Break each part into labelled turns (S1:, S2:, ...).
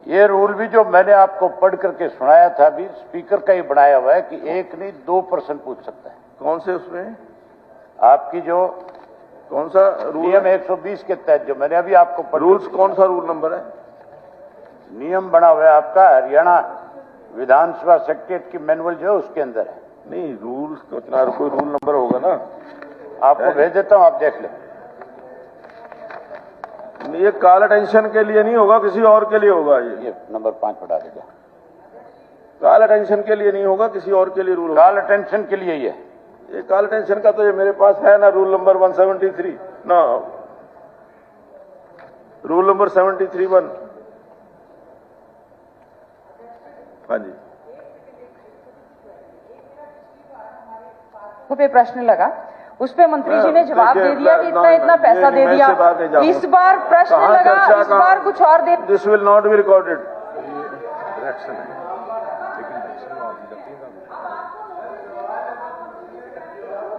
S1: ये रूल भी जो मैंने आपको पढ़ करके सुनाया था अभी, स्पीकर का ही बनाया हुआ है कि एक नहीं 2 प्रश्न पूछ सकता है।
S2: कौन से उसमें
S1: आपकी जो
S2: कौन सा रूल
S1: नियम 120 के तहत जो मैंने अभी आपको
S2: रूल्स कौन सा रूल नंबर है?
S1: नियम बना हुआ है आपका, हरियाणा विधानसभा सेक्रेटरी की मैनुअल जो है उसके अंदर है।
S2: नहीं, रूल्स कोई रूल नंबर होगा ना,
S1: आपको भेज देता हूं, आप देख लें।
S2: ये कॉल अटेंशन के लिए नहीं होगा, किसी और के लिए होगा।
S1: ये नंबर 5 पढ़ा दीजिए।
S2: कॉल अटेंशन के लिए नहीं होगा, किसी और के लिए रूल
S1: कॉल अटेंशन के लिए ही है।
S2: ये कॉल अटेंशन का तो ये मेरे पास है ना, रूल नंबर 173 ना, रूल नंबर 73(1). हाँ जी,
S3: पे प्रश्न लगा, उस पे मंत्री जी ने जवाब दे दिया कि इतना इतना पैसा दे दिया। इस बार प्रश्न लगा, इस बार कुछ और दे।
S2: This will not be recorded.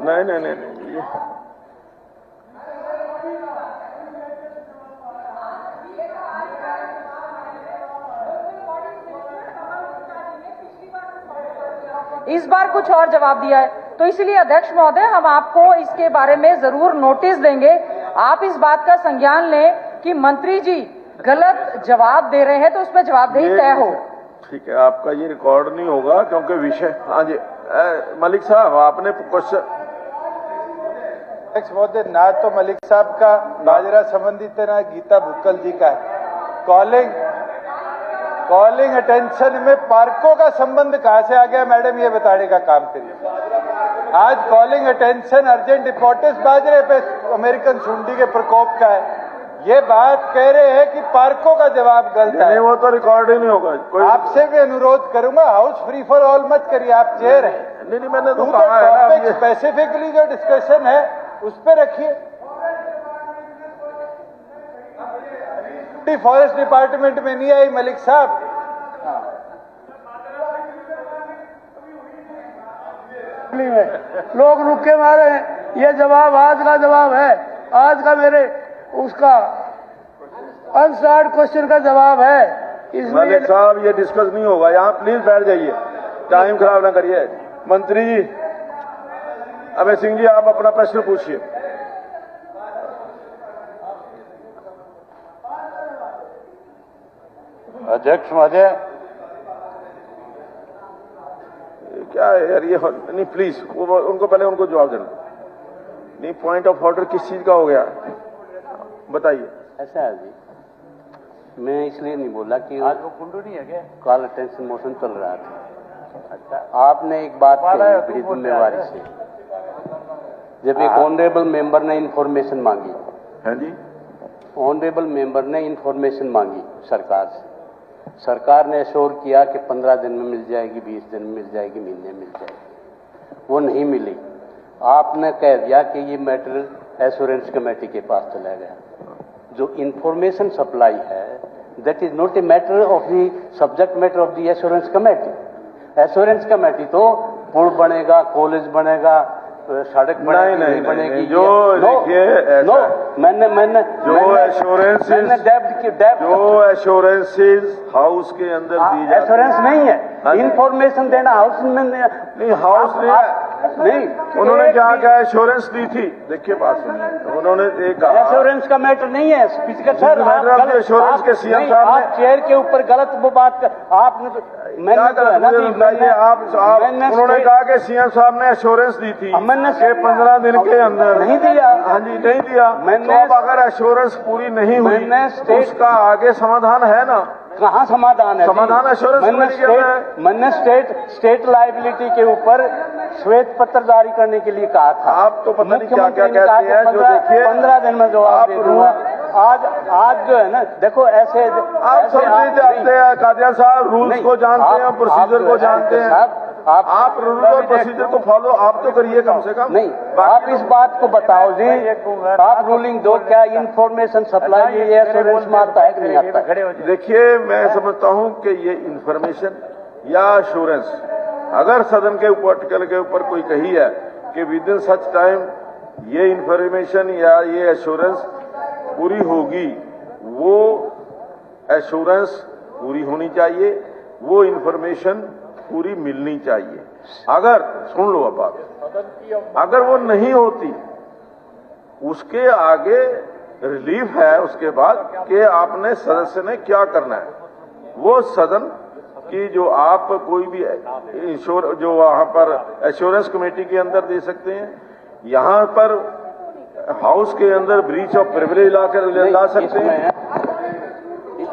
S2: नहीं नहीं नहीं नहीं,
S3: इस बार कुछ और जवाब दिया है, तो इसलिए अध्यक्ष महोदय हम आपको इसके बारे में जरूर नोटिस देंगे। आप इस बात का संज्ञान लें कि मंत्री जी गलत जवाब दे रहे हैं, तो उस पर जवाबदेही तय हो।
S2: ठीक है, आपका ये रिकॉर्ड नहीं होगा क्योंकि विषय। हाँ जी, मलिक साहब आपने क्वेश्चन।
S4: अध्यक्ष महोदय, ना तो मलिक साहब का बाजरा संबंधित है, ना गीता भुक्कल जी का है। कॉलिंग अटेंशन में पार्कों का संबंध कहां से आ गया मैडम, ये बताने का काम करिए। आज कॉलिंग अटेंशन अर्जेंट इंपॉर्टेंस बाजरे पे अमेरिकन सुंडी के प्रकोप का है। ये बात कह रहे हैं कि पार्कों का जवाब गलत है।
S2: नहीं, वो तो रिकॉर्ड ही नहीं होगा।
S4: आपसे भी अनुरोध करूंगा, हाउस फ्री फॉर ऑल मत करिए, आप चेयर हैं।
S2: नहीं, मैंने तो कहा है ना,
S4: स्पेसिफिकली जो डिस्कशन है उस पर रखिए। फॉरेस्ट डिपार्टमेंट में नहीं आई मलिक साहब।
S5: लोग रुके मारे हैं। ये जवाब आज का जवाब है, आज का मेरे उसका अनस्टार्ड क्वेश्चन का जवाब है।
S2: मलिक साहब ये डिस्कस नहीं होगा यहाँ, प्लीज बैठ जाइए, टाइम खराब ना करिए। मंत्री जी अभय सिंह जी, आप अपना प्रश्न पूछिए।
S1: अध्यक्ष महोदय,
S2: क्या है यार ये? नहीं प्लीज, उनको पहले उनको जवाब देना। नहीं, पॉइंट ऑफ ऑर्डर किस चीज का हो गया बताइए।
S6: ऐसा है जी, मैं इसलिए नहीं बोला कि
S1: आज वो कुंडू नहीं है क्या?
S6: कॉल अटेंशन मोशन चल रहा था। अच्छा, आपने एक बात कही बड़ी जिम्मेवारी से, जब एक ऑनरेबल मेंबर ने इंफॉर्मेशन मांगी।
S2: हाँ जी,
S6: ऑनरेबल मेंबर ने इंफॉर्मेशन मांगी सरकार से, सरकार ने एश्योर किया कि 15 दिन में मिल जाएगी, 20 दिन में मिल जाएगी, महीने में मिल जाएगी, वो नहीं मिली। आपने कह दिया कि ये मैटर एश्योरेंस कमेटी के पास चला गया। जो इंफॉर्मेशन सप्लाई है that is not a matter of the subject matter of the assurance committee. Assurance committee तो पुल बनेगा, कॉलेज बनेगा, सड़क बनेगी, नहीं बनेगी।
S2: जो
S6: मैंने
S2: जो एश्योरेंसेज हाउस के अंदर दी जाती,
S6: एश्योरेंस नहीं है, इंफॉर्मेशन देना हाउस में
S2: नहीं, हाउस नहीं, उन्होंने क्या क्या एश्योरेंस दी थी? देखिए बात सुनिए, उन्होंने एक
S6: एश्योरेंस का मैटर नहीं है स्पीकर सर।
S2: एश्योरेंस के सीएम साहब
S6: आप चेयर के ऊपर गलत वो बात कर, आपने
S2: मैंने आप उन्होंने कहा कि सीएम साहब ने एश्योरेंस दी थी कि 15 दिन के अंदर।
S6: नहीं दिया।
S2: हाँ जी, नहीं दिया।
S6: मैंने,
S2: तो अब अगर एश्योरेंस पूरी नहीं हुई तो उसका आगे समाधान है ना?
S6: कहाँ समाधान है?
S2: समाधान एश्योरेंस
S6: मैंने स्टेट लायबिलिटी के ऊपर श्वेत पत्र जारी करने के लिए कहा था।
S2: आप तो पता नहीं क्या क्या कहते हैं, जो देखिए
S6: 15 दिन में जवाब दे दूंगा। आज जो है ना, देखो ऐसे
S2: आप सब नहीं जानते हैं कादियान साहब, रूल्स को जानते हैं, प्रोसीजर को जानते हैं। आप रूल और प्रोसीजर को फॉलो आप तो करिए कम से कम।
S6: नहीं, आप इस बात को बताओ जी, आप रूलिंग दो, क्या इंफॉर्मेशन सप्लाई ये एश्योरेंस में आता है कि नहीं आता है?
S2: देखिए, मैं समझता हूं कि ये इंफॉर्मेशन या एश्योरेंस अगर सदन के आर्टिकल के ऊपर कोई कही है कि विद इन सच टाइम ये इंफॉर्मेशन या ये एश्योरेंस पूरी होगी, वो एश्योरेंस पूरी होनी चाहिए, वो इंफॉर्मेशन पूरी मिलनी चाहिए। अगर सुन लो अब बात, अगर वो नहीं होती, उसके आगे रिलीफ है उसके बाद कि आपने सदस्य ने क्या करना है। वो सदन की जो आप कोई भी जो वहां पर एश्योरेंस कमेटी के अंदर दे सकते हैं, यहां पर हाउस के अंदर ब्रीच ऑफ प्रिविलेज ला सकते हैं।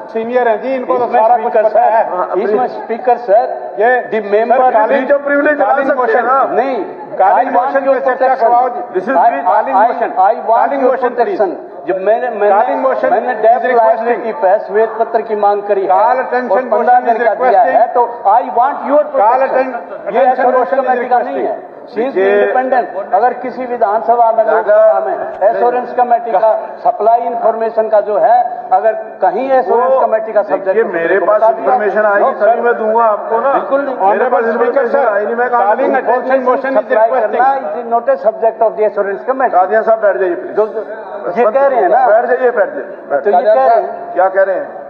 S4: सीनियर हैं जी, इनको तो सारा कुछ पता है।
S6: इसमें स्पीकर सर, ये the member
S2: breach of privilege ला सकते हैं ना।
S6: नहीं,
S4: कालिंग मोशन पे चर्चा करवाओ जी।
S2: This is
S6: calling motion, I want your protection. जब मैंने डेब्ट लायबिलिटी पे श्वेत पत्र की मांग करी है
S4: Call
S6: और
S4: attention
S6: 15
S4: motion
S6: दिन
S4: is
S6: का दिया
S4: requesting.
S6: है, तो आई वांट योर प्रोटेक्शन। ये
S4: attention
S6: assurance
S4: motion is
S6: committee का नहीं है, शी इज इंडिपेंडेंट। अगर किसी विधानसभा में, लोकसभा में एश्योरेंस कमेटी का सप्लाई इंफॉर्मेशन का जो है, अगर कहीं एश्योरेंस कमेटी का सब्जेक्ट
S2: मेरे पास इंफॉर्मेशन आएगी तभी मैं दूंगा आपको ना।
S6: बिल्कुल नहीं,
S2: मेरे पास इंफॉर्मेशन आई नहीं, मैं
S4: Calling attention motion is requesting.
S6: It is not a subject of the assurance committee.
S2: Kadian sahab बैठ जाइए प्लीज।
S6: ये कह रहे हैं ना,
S2: बैठ जाइए, बैठ जाइए।
S6: तो ये कह रहे हैं
S2: क्या कह रहे हैं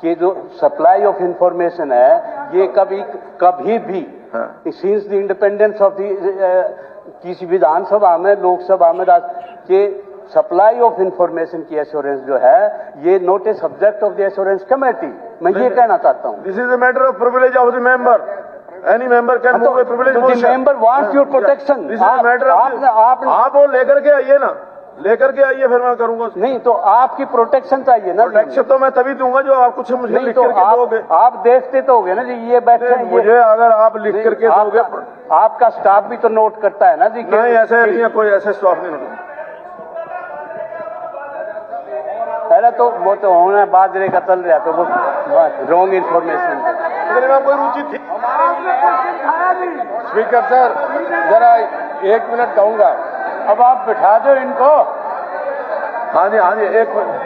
S6: कि जो सप्लाई ऑफ इंफॉर्मेशन है, ये कभी भी since the independence of the किसी विधानसभा में, लोकसभा में के सप्लाई ऑफ इंफॉर्मेशन की एश्योरेंस जो है, ये not a subject of the assurance committee. मैं ये कहना चाहता हूँ।
S2: This is a matter of privilege of the member. Any member can move A privilege motion.
S6: Member wants your protection.
S2: This is a matter of, आप वो लेकर के आइए ना, लेकर के आइए, फिर मैं करूंगा।
S6: नहीं तो आपकी प्रोटेक्शन चाहिए ना।
S2: प्रोटेक्शन तो मैं तभी दूंगा जो आप कुछ मुझे लिख
S6: तो
S2: करके दोगे।
S6: आप देखते तो होगे ना जी, ये बैठे हैं,
S2: मुझे अगर आप लिख करके दोगे।
S6: आपका स्टाफ भी तो नोट करता है ना जी।
S2: नहीं, ऐसे नहीं है, कोई ऐसे स्टाफ नहीं होता।
S6: पहले तो वो तो होना बाजरे का चल रहा, तो वो रॉन्ग इन्फॉर्मेशन।
S2: कोई रुचि थी।
S4: स्पीकर सर, जरा 1 मिनट कहूंगा। अब आप बिठा दो इनको।
S2: हाँ जी, हाँ जी, 1 मिनट।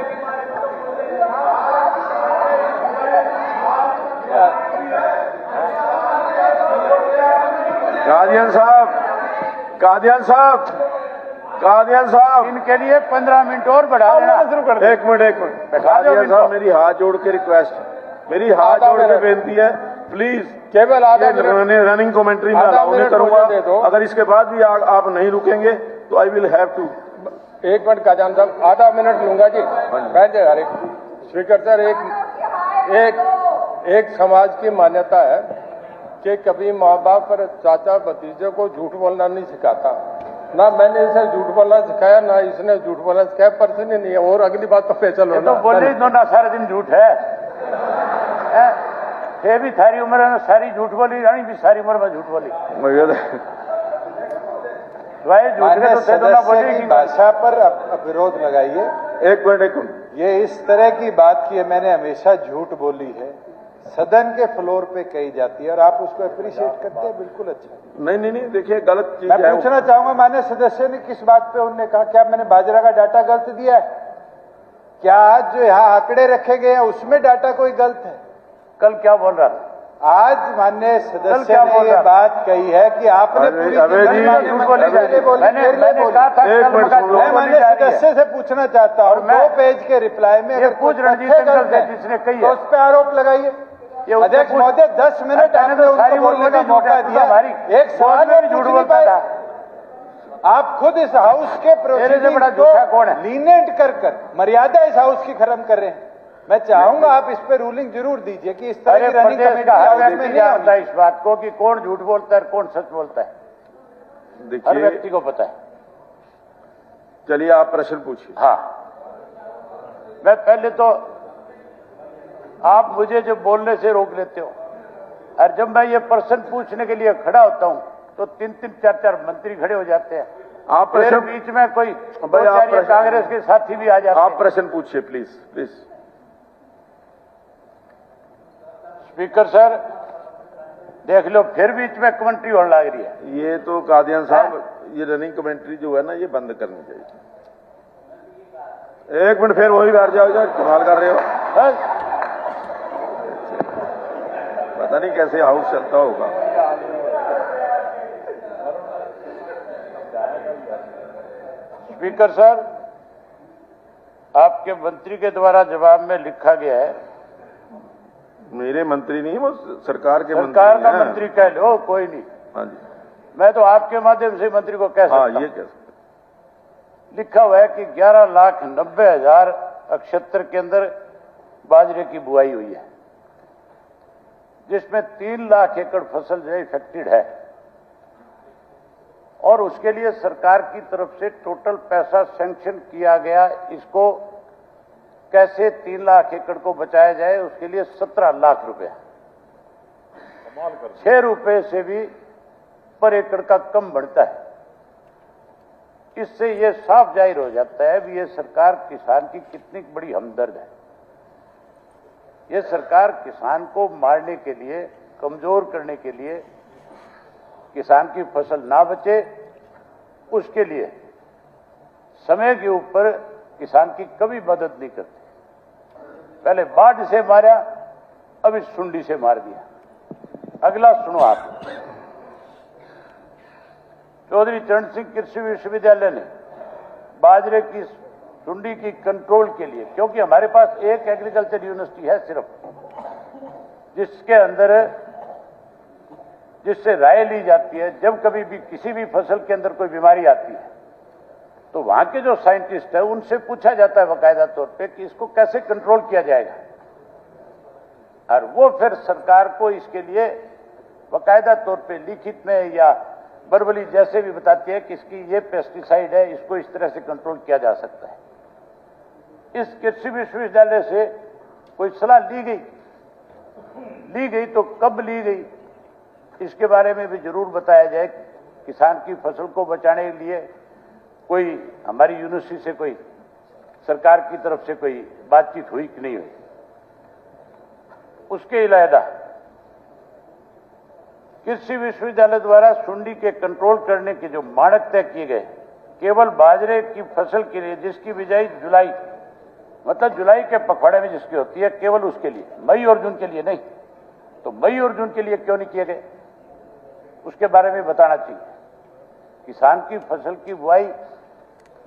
S2: कादियान साहब, कादियान साहब, कादियान साहब,
S4: इनके लिए 15 मिनट और बढ़ा देना शुरू कर दो।
S2: 1 मिनट। कादियान साहब, मेरी हाथ जोड़ के रिक्वेस्ट है, मेरी हाथ जोड़ के बेनती है, प्लीज
S4: केवल आधा
S2: रनिंग कमेंट्री में अलाउ नहीं करूंगा। अगर इसके बाद भी आप नहीं रुकेंगे तो I will have to.
S4: 1 minute Kadian sahab, आधा मिनट लूंगा जी। बैठ जाए। अरे स्पीकर सर, एक समाज की मान्यता है कि कभी माँ बाप पर चाचा भतीजे को झूठ बोलना नहीं सिखाता। ना मैंने इसे झूठ बोलना सिखाया, ना इसने झूठ बोलना सिखाया। पर्सन ही नहीं है। और अगली बात तो फैसल होना।
S1: तो बोले तो ना सारा दिन झूठ है। ये भी थारी उम्र में सारी झूठ बोली, रानी भी सारी उम्र में झूठ बोली।
S4: भाषा पर विरोध लगाइए।
S2: 1 मिनट।
S4: ये इस तरह की बात की है, मैंने हमेशा झूठ बोली है, सदन के फ्लोर पे कही जाती है और आप उसको अप्रिशिएट करते हैं। बिल्कुल अच्छा।
S2: नहीं, देखिए गलत चीज
S4: मैं
S2: है।
S4: पूछना चाहूंगा, माननीय सदस्य ने किस बात पे उन्होंने कहा, क्या मैंने बाजरा का डाटा गलत दिया है? क्या आज जो यहाँ आंकड़े रखे गए हैं उसमें डाटा कोई गलत है?
S1: कल क्या बोल रहा था?
S4: आज माननीय सदस्य ने ये बात कही है कि आपने
S2: मैंने कहा था,
S4: मैं माननीय सदस्य से पूछना चाहता हूँ, 2 पेज के रिप्लाई में अगर
S1: पूछ रणजीत जिसने कही
S4: तो उस पर आरोप लगाइए। अध्यक्ष महोदय, 10 मिनट आपने उनको बोलने का मौका दिया, एक सवाल में झूठ बोलता था। आप खुद इस हाउस के प्रोसीडिंग को लीनेंट कर मर्यादा इस हाउस की खत्म कर रहे हैं। मैं चाहूंगा आप इस पे रूलिंग जरूर दीजिए कि इस तरह की रनिंग कमेटी हाउस में नहीं
S1: आता इस बात को कि कौन झूठ बोलता है और कौन सच बोलता है। हर व्यक्ति को पता है।
S2: चलिए आप प्रश्न पूछिए।
S1: हाँ, मैं पहले तो आप मुझे जो बोलने से रोक लेते हो, और जब मैं ये प्रश्न पूछने के लिए खड़ा होता हूं तो 3-3, 4-4 मंत्री खड़े हो जाते हैं।
S2: आप प्रश्न
S1: बीच में कोई कांग्रेस के साथी भी आ जाते हैं।
S2: आप प्रश्न पूछिए प्लीज।
S1: स्पीकर सर, देख लो फिर बीच में कमेंट्री होने लग रही है।
S2: ये तो कादियान साहब, ये रनिंग कमेंट्री जो है ना, ये बंद करनी चाहिए। 1 मिनट, फिर वही बैठ जाओ, कमाल कर रहे हो। पता नहीं कैसे हाउस चलता होगा।
S1: स्पीकर सर, आपके मंत्री के द्वारा जवाब में लिखा गया है,
S2: मेरे मंत्री नहीं, वो सरकार के
S1: सरकार का
S2: हैं।
S1: मंत्री कह लो, कोई नहीं।
S2: हाँ जी,
S1: मैं तो आपके माध्यम से मंत्री को कह सकता
S2: हाँ
S1: हूं।
S2: ये कह सकते।
S1: लिखा हुआ है कि 11,90,000 क्षेत्र के अंदर बाजरे की बुआई हुई है, जिसमें 3 लाख एकड़ फसल जो इफेक्टेड है, और उसके लिए सरकार की तरफ से टोटल पैसा सैंक्शन किया गया। इसको कैसे 3 लाख एकड़ को बचाया जाए, उसके लिए 17 लाख रुपए, 6 रुपए से भी पर एकड़ का कम बढ़ता है। इससे यह साफ जाहिर हो जाता है कि यह सरकार किसान की कितनी बड़ी हमदर्द है। यह सरकार किसान को मारने के लिए, कमजोर करने के लिए, किसान की फसल ना बचे उसके लिए समय के ऊपर किसान की कभी मदद नहीं करती। पहले बाढ़ से मारा, अब इस सुंडी से मार दिया। अगला सुनो आप। चौधरी चरण सिंह कृषि विश्वविद्यालय ने बाजरे की सुंडी की कंट्रोल के लिए, क्योंकि हमारे पास एक एग्रीकल्चर यूनिवर्सिटी है सिर्फ, जिसके अंदर जिससे राय ली जाती है जब कभी भी किसी भी फसल के अंदर कोई बीमारी आती है, तो वहां के जो साइंटिस्ट है उनसे पूछा जाता है बाकायदा तौर पे कि इसको कैसे कंट्रोल किया जाएगा, और वो फिर सरकार को इसके लिए बाकायदा तौर पे लिखित में या वर्बली जैसे भी बताती है कि इसकी ये पेस्टिसाइड है, इसको इस तरह से कंट्रोल किया जा सकता है। इस कृषि विश्वविद्यालय से कोई सलाह ली गई तो कब ली गई, इसके बारे में भी जरूर बताया जाए। किसान की फसल को बचाने के लिए कोई हमारी यूनिवर्सिटी से, कोई सरकार की तरफ से कोई बातचीत हुई कि नहीं हुई। उसके अलावा कृषि विश्वविद्यालय द्वारा सुंडी के कंट्रोल करने के जो मानक तय किए गए, केवल बाजरे की फसल के लिए जिसकी बिजाई जुलाई, मतलब जुलाई के पखवाड़े में जिसकी होती है, केवल उसके लिए, मई और जून के लिए नहीं। तो मई और जून के लिए क्यों नहीं किए गए, उसके बारे में बताना चाहिए। किसान की फसल की बुआई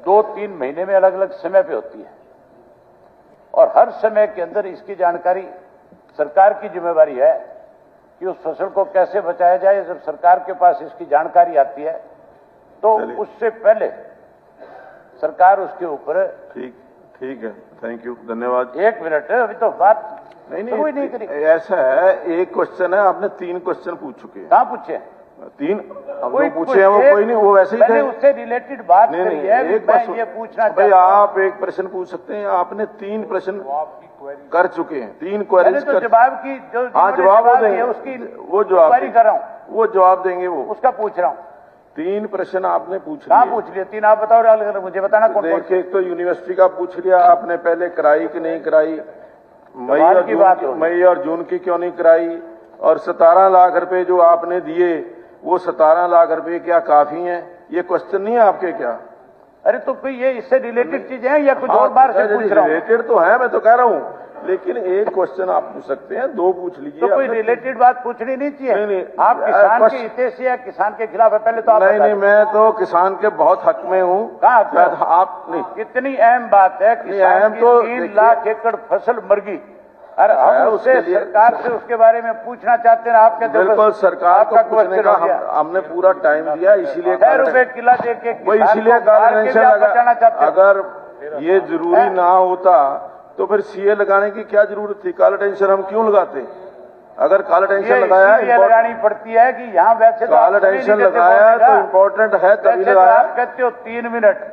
S1: 2-3 महीने में अलग अलग समय पे होती है, और हर समय के अंदर इसकी जानकारी सरकार की जिम्मेवारी है कि उस फसल को कैसे बचाया जाए। जब सरकार के पास इसकी जानकारी आती है तो उससे पहले सरकार उसके ऊपर।
S2: ठीक है, थैंक यू, धन्यवाद।
S1: 1 मिनट, अभी तो बात
S2: नहीं करी। ऐसा है, एक क्वेश्चन है, आपने 3 क्वेश्चन पूछ चुके हैं।
S1: कहाँ पूछे?
S2: 3 अब जो पूछे हैं वो कोई नहीं, वो वैसे ही थे।
S1: उससे रिलेटेड बात करी है,
S2: एक
S1: मैं ये पूछना
S2: भाई, आप एक प्रश्न पूछ सकते हैं, आपने 3 प्रश्न कर चुके हैं, 3 क्वेरीज
S1: तो जवाब की जो
S2: जवाब वो देंगे,
S1: उसकी
S2: वो जवाब
S1: कर रहा हूं,
S2: वो जवाब देंगे, वो
S1: उसका पूछ रहा हूं।
S2: 3 प्रश्न आपने पूछ
S1: लिया। पूछ लिए 3? आप बताओ, अलग मुझे बताना कौन।
S2: देखिए, एक तो यूनिवर्सिटी का पूछ लिया आपने, पहले कराई कि नहीं कराई, मई और जून की क्यों नहीं कराई, और 17 लाख रुपए जो आपने दिए वो 17 लाख रुपए क्या काफी हैं, ये क्वेश्चन नहीं है आपके क्या?
S1: अरे तो कोई ये इससे रिलेटेड चीजें हैं या कुछ और बार से पूछ रहा हूं?
S2: रिलेटेड तो है, मैं तो कह रहा हूं, लेकिन एक क्वेश्चन आप पूछ सकते हैं, 2 पूछ लीजिए।
S1: तो कोई रिलेटेड बात पूछनी नहीं चाहिए?
S2: नहीं,
S1: आप किसान के हित से या किसान के खिलाफ है? पहले तो आप
S2: नहीं, मैं तो किसान के बहुत हक में हूँ। आप नहीं,
S1: कितनी अहम बात है, किसान की 3 लाख एकड़ फसल मर गई, अरे हम उससे सरकार से उसके बारे में पूछना चाहते हैं। आप कहते हैं
S2: बिल्कुल, सरकार को पूछने का हमने पूरा टाइम दिया, इसीलिए
S1: 6 रुपए किला देके
S2: इसीलिए टेंशन लगा। अगर ये जरूरी ना होता तो फिर सीए लगाने की क्या जरूरत थी? काला टेंशन हम क्यों लगाते? अगर काला टेंशन लगाया,
S1: लगानी पड़ती है कि यहाँ वैसे
S2: काला टेंशन लगाया तो इम्पोर्टेंट है तभी लगाया।
S1: आप कहते हो 3 मिनट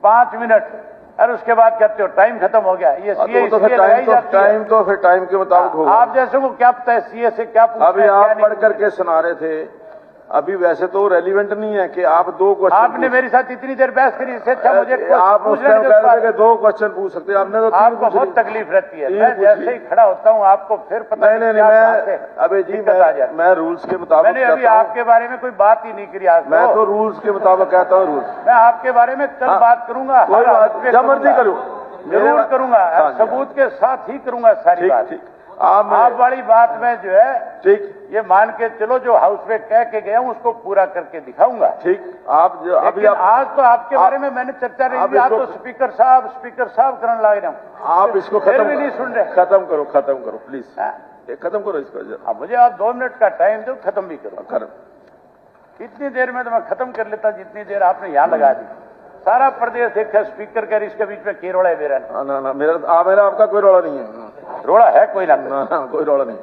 S1: 5 मिनट, और उसके बाद कहते हो टाइम खत्म हो गया। ये सीए
S2: तो फिर टाइम तो फिर टाइम के मुताबिक होगा।
S1: आप जैसे को क्या पता है सीए से क्या पूछना?
S2: अभी आप पढ़ करके सुना रहे थे, अभी वैसे तो रेलिवेंट नहीं है कि आप 2 क्वेश्चन।
S1: आपने मेरे साथ इतनी देर बहस करी, इससे अच्छा मुझे
S2: आप उस टाइम कह रहे थे कि 2 क्वेश्चन पूछ सकते हैं, आपने तो 3
S1: आपको बहुत तकलीफ रहती है। मैं जैसे ही खड़ा होता हूँ आपको फिर पता
S2: नहीं, मैं अभी जी मैं रूल्स के मुताबिक,
S1: मैंने अभी आपके बारे में कोई बात ही नहीं करी आज।
S2: मैं तो रूल्स के मुताबिक कहता हूँ। रूल्स
S1: मैं आपके बारे में कल बात करूंगा,
S2: कोई बात जब मर्जी करूँ,
S1: जरूर करूंगा, सबूत के साथ ही करूंगा सारी बात। आप वाली बात में जो है
S2: ठीक,
S1: ये मान के चलो जो हाउस में कह के गया हूं उसको पूरा करके दिखाऊंगा।
S2: ठीक, आप जो अभी
S1: लेकिन आज तो आपके बारे में मैंने चर्चा नहीं की, आप तो स्पीकर साहब करने लग रहे हो।
S2: आप इसको
S1: फिर भी नहीं सुन रहे।
S2: खत्म करो प्लीज, खत्म करो इसको।
S1: अब मुझे आप 2 मिनट का टाइम दो, खत्म भी करो।
S2: कर
S1: इतनी देर में तो मैं खत्म कर लेता जितनी देर आपने यहां लगा दी। सारा प्रदेश देखा स्पीकर कर, इसके बीच में के रोड़ा है मेरा।
S2: ना मेरा आपका कोई रोड़ा नहीं है।
S1: रोड़ा है कोई ना,
S2: कोई रोड़ा नहीं।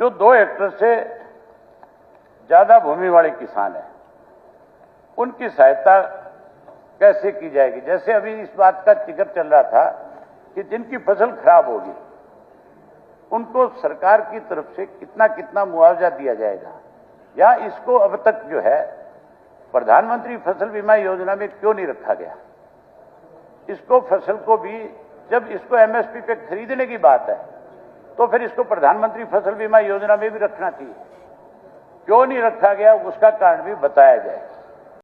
S1: जो 2 हेक्टेयर से ज्यादा भूमि वाले किसान हैं उनकी सहायता कैसे की जाएगी? जैसे अभी इस बात का जिक्र चल रहा था कि जिनकी फसल खराब होगी उनको सरकार की तरफ से कितना कितना मुआवजा दिया जाएगा, या इसको अब तक जो है प्रधानमंत्री फसल बीमा योजना में क्यों नहीं रखा गया? इसको फसल को भी जब इसको एमएसपी पे खरीदने की बात है तो फिर इसको प्रधानमंत्री फसल बीमा योजना में भी रखना चाहिए। क्यों नहीं रखा गया उसका कारण भी बताया जाए।